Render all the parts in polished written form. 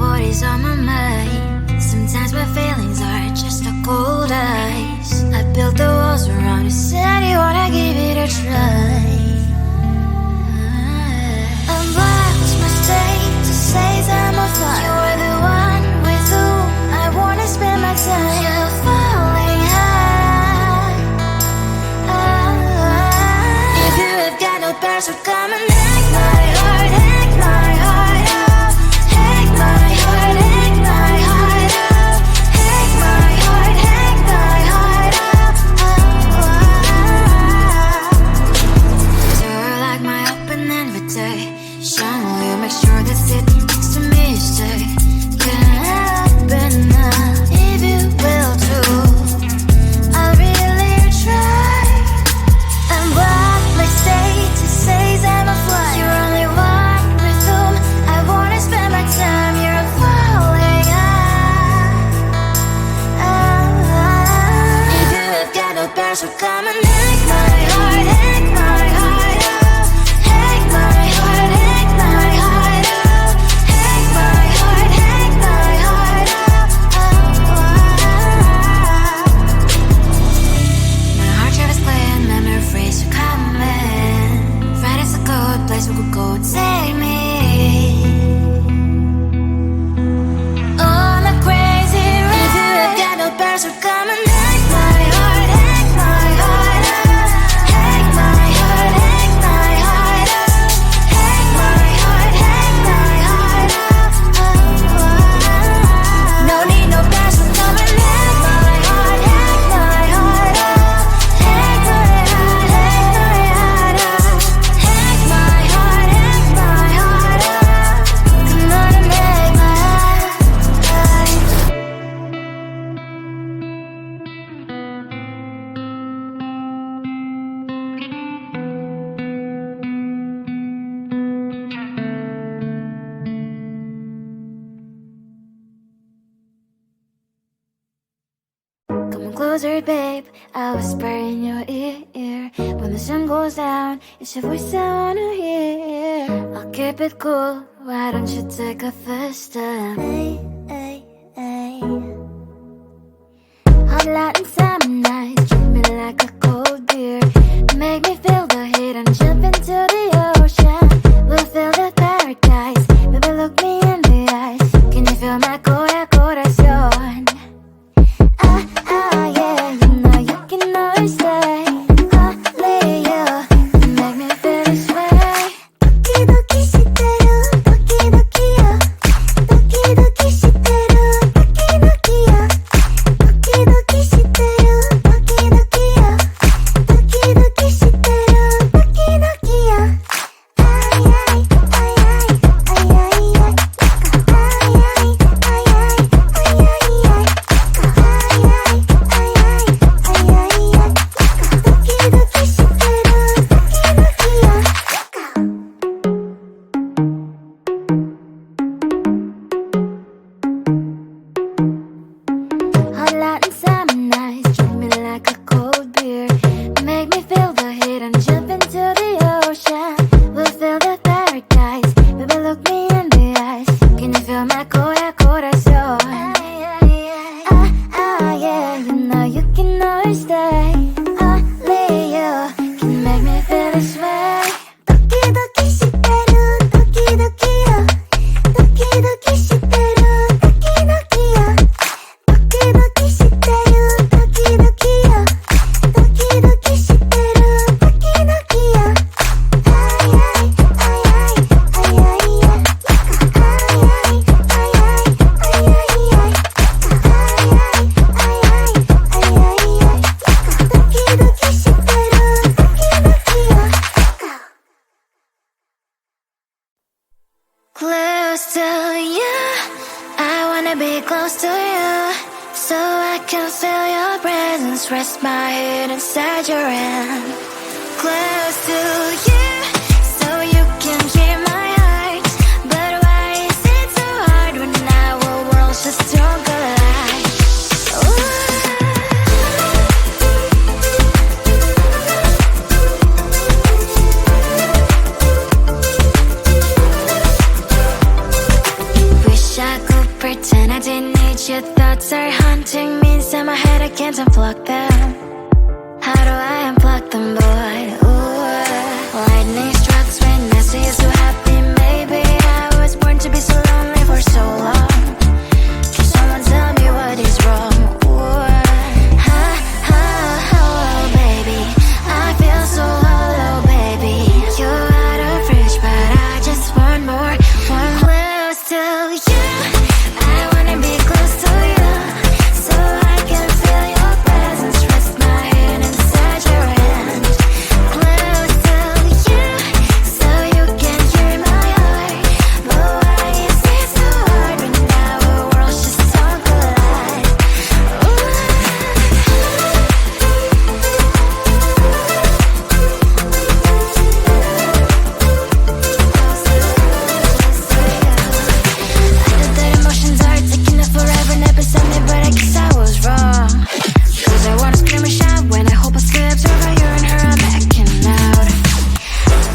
what is on my mind. Sometimes my feelings are just a cold ice. I built the walls around you, said you wanna give it a try. I'm lost my state to say I'm a fly. You're the one with whom I wanna spend my time. You're falling high. If you have got no past, so come and hack my heart, hack my heart out. Hack my heart, hack my heart out. Hack my heart, hack my heart out. So like my open invitation, will you make sure that sit next to me you stay? Can happen now, if you will too. I'll really try. I'm what my state to say I'm a fly. You're only one with whom I wanna spend my time. You're falling high. If you have got no past, so come and hack my heart, hack my heart out. Hack my heart, hack my heart out. Hack my heart, hack my heart out. My heart travels playing memory freeze, so come in. Friday's a good place we could go, take me on a crazy ride. If you have got no past, so come and hack my heart, hack my heart out. Hack my heart, hack my heart out. Hack my heart, hack my heart out. No need no past, so come and hack my heart, hack my heart out. Hack my heart, hack my heart out. Hack my heart, hack my heart out. Come on and make my heart. Come closer, babe, I'll whisper in your ear. When the sun goes down, it's your voice I wanna hear. I'll keep it cool, why don't you take a first step? Hey, hey, hey. Hot light and summer nights, treat me like a cold beer. Make me feel the heat and jump into the ocean. We'll feel the paradise, baby look me in the eyes. Can you feel my corazón? Yeah, you know you can always stay. Only you can make me feel this way. Doki doki shiteru, doki doki yo. Doki doki shiteru, doki doki yo. Doki doki shiteru, doki doki yo. Doki doki shiteru, doki doki yo. Ay ay ay ay ay ay ay. Ay ay ay ay ay ay ay. Hot light and summer nights, treat me like a cold beer. Make me feel the heat and jump into the ocean. We'll feel the paradise, baby look me in the eyes. Can you feel my corazón? Yeah, you know you can always stay. Only you can make me feel this way. Doki doki shiteru, doki doki yo. Doki doki shiteru, doki doki yo. Doki doki shiteru, doki doki yo. Doki doki shiteru, doki doki yo. Ay ay ay ay ay ay ay. Ay ay ay ay ay ay ay. Close to you, I wanna be close to you, so I can feel your presence, rest my head inside your hand. Close to you, so you can hear my heart. But why is it so hard when our worlds just don't collide? Wish I could pretend I didn't need your thoughts are haunting me inside my head, I can't unplug them. How do I unplug them, boy? Ooh, lightning strikes when I see you so happy. Maybe I was born to be so lonely for so long. Can someone tell me what is wrong? Ooh, baby, I feel so hollow, baby. You're out of reach, but I just want more, want close to you. I wanna be close to you, so I can feel your presence. Rest my head inside your hand. Close to you, so you can hear my heart. But why is it so hard when our worlds just don't collide? Emotions are taking up forever, never beside me, but I guess I was wrong. Cause I wanna scream and shout when I hope I slips over you and her, I'm backing out.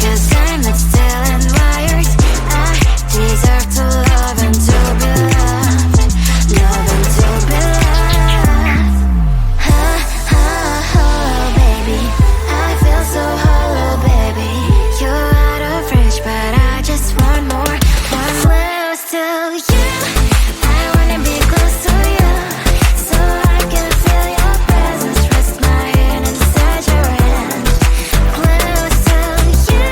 Cause I'm not still and wired. I deserve to love and to be loved. Love and to be loved. Baby, I feel so hollow, baby. You're out of reach, but I just want more, want close to you. I wanna be close to you, so I can feel your presence. Rest my head inside your hand. Close to you,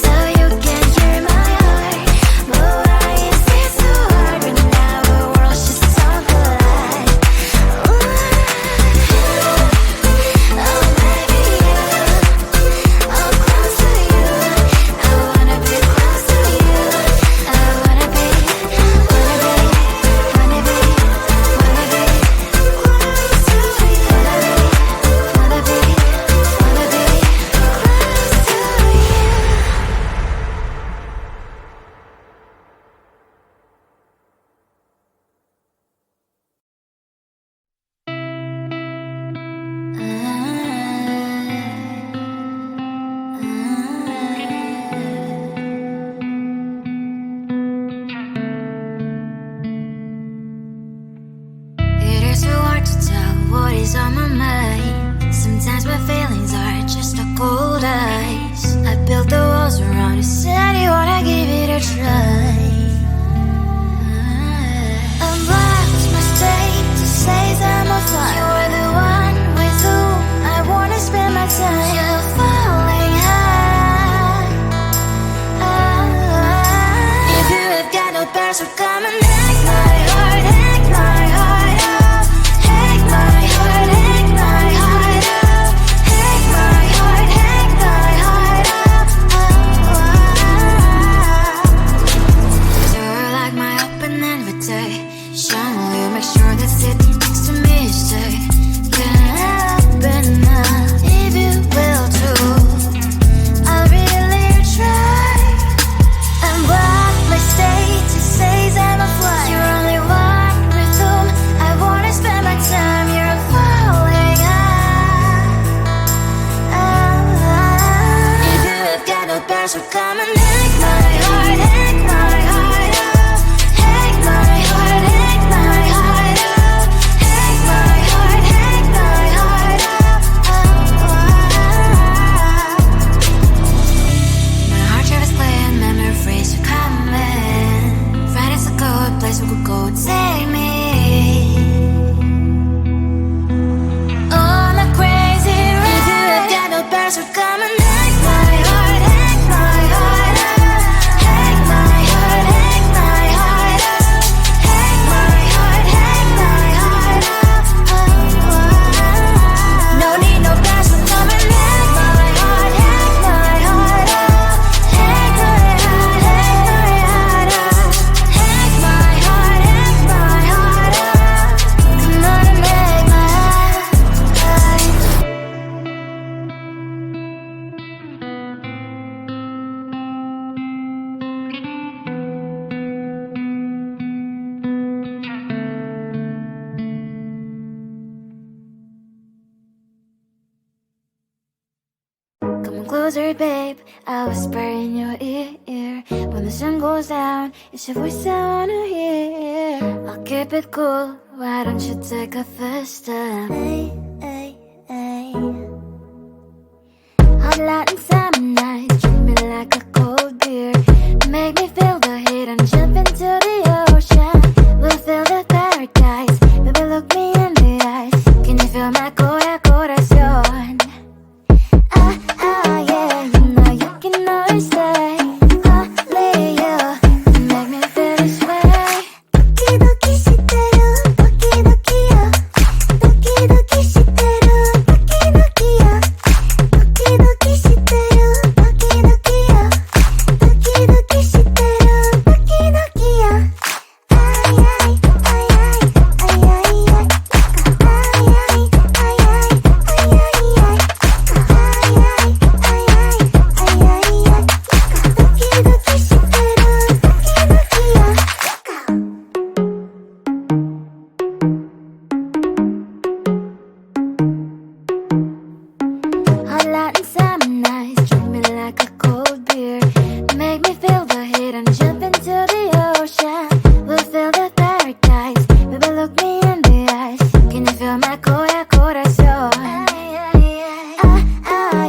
so you can hear my heart. But why is it so hard when our worlds just don't collide? Oh baby, I'm close to you. I wanna be close to you. I wanna be, wanna be, wanna be, wanna be close to you. Wanna be, wanna be close to It is so hard to tell what is on my mind. Sometimes my feelings are just a cold ice. I built the walls around you, said you wanna give it a try. I'm lost, my state to say I'm a fly. You're the one with whom I wanna spend my time. You're falling high. If you have got no parents, so come and hack my heart, hack my heart out. Hack my heart, hack my heart out. Hack my heart, hack my heart out. You're like my open invitation. Will you make sure that sit next to me stay? Can't open up if you will too. I'll really try. I'm wild, my state to say I'm a fly. You're only one with whom I wanna spend my time. You're falling high. If you have got no parents, so come and hack my heart, hack my heart out. Hack my heart, hack my heart out. Hack my heart, hack my heart out. My heart drives playing memories are coming. Friday's a good place we could go, take me on a crazy ride. If you have got no parents, so come and hack my heart, hack my heart out. Hack my heart, hack my heart out. Hack my heart, hack my heart out. No need no parents, so come and hack my heart, hack my heart out. Hack my heart, hack my heart out. Hack my heart, hack my heart out. Come on and make my heart. Come closer, babe. I'll whisper in your ear. When the sun goes down, it's your voice I wanna hear. I'll keep it cool. Why don't you take a first step? Hey, hey, hey. Hot light and summer nights, treat me like a cold beer. Make me feel the heat and jump into the ocean. We'll feel the paradise. Baby, look me in the eyes. Can you feel my corazón? Yeah, you know you can always stay. Only you can make me feel this way. Doki doki shiteru, doki doki yo. Doki doki shiteru, doki doki yo. Doki doki shiteru, doki doki yo. Doki doki shiteru, doki doki yo. Ay ay ay ay ay ay ay. Ay ay ay ay ay ay ay. Hot light and summer nights, treat me like a cold beer. Make me feel the heat and jump into the ocean. We'll feel the paradise. Baby, look me in the eyes. Can you feel my corazón?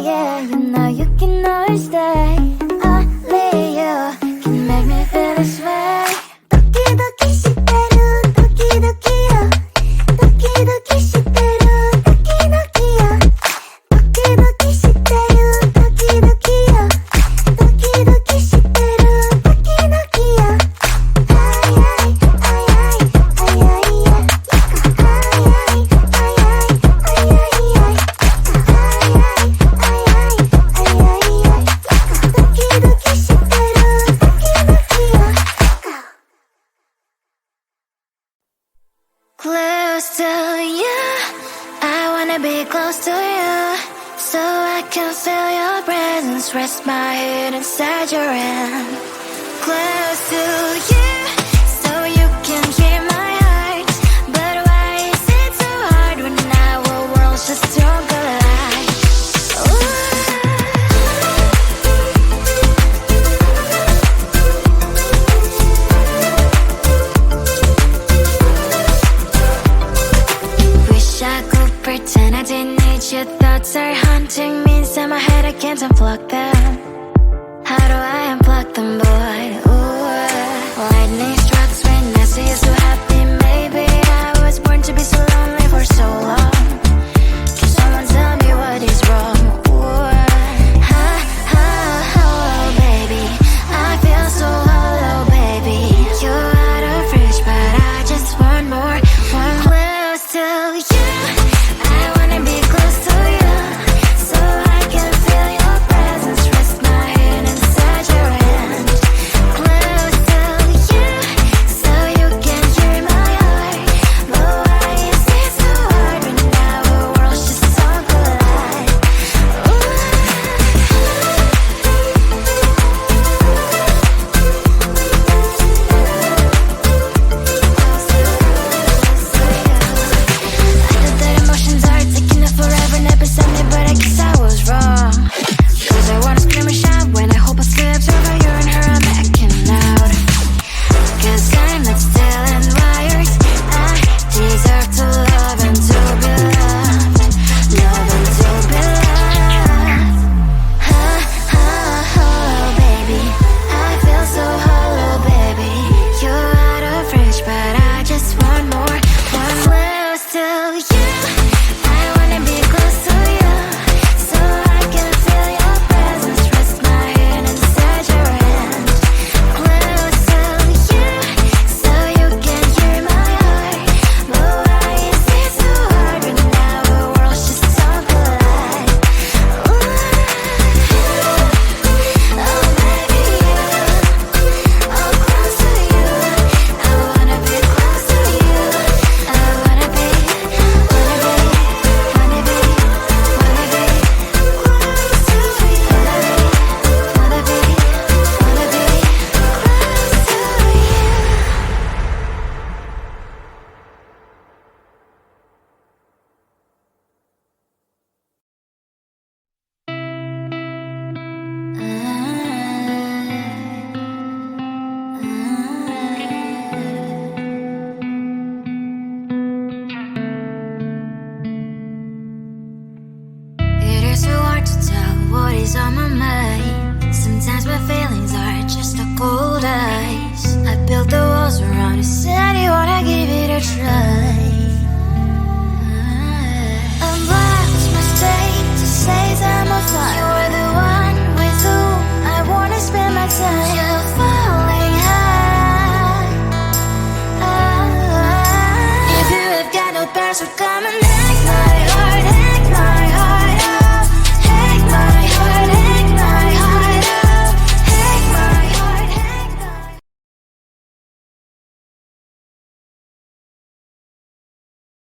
Yeah, you know you can always stay. Only you can make me feel this way. Doki doki shiteru, doki doki yo. Doki doki shiteru, doki doki yo. Doki doki shiteru, doki doki yo. Doki doki shiteru, doki doki yo. Ay ay ay ay ay ay ay. Ay ay ay ay ay ay ay. Ay ay ay ay ay ay. Doki doki shiteru, doki doki yo. Close to you, I wanna be close to you, so I can feel your presence, rest my head inside your hand. Close to you, so you can hear my heart. But why is it so hard when our worlds just don't collide? Wish I could pretend I didn't need you. Thoughts are haunting me inside my head, I can't unplug them.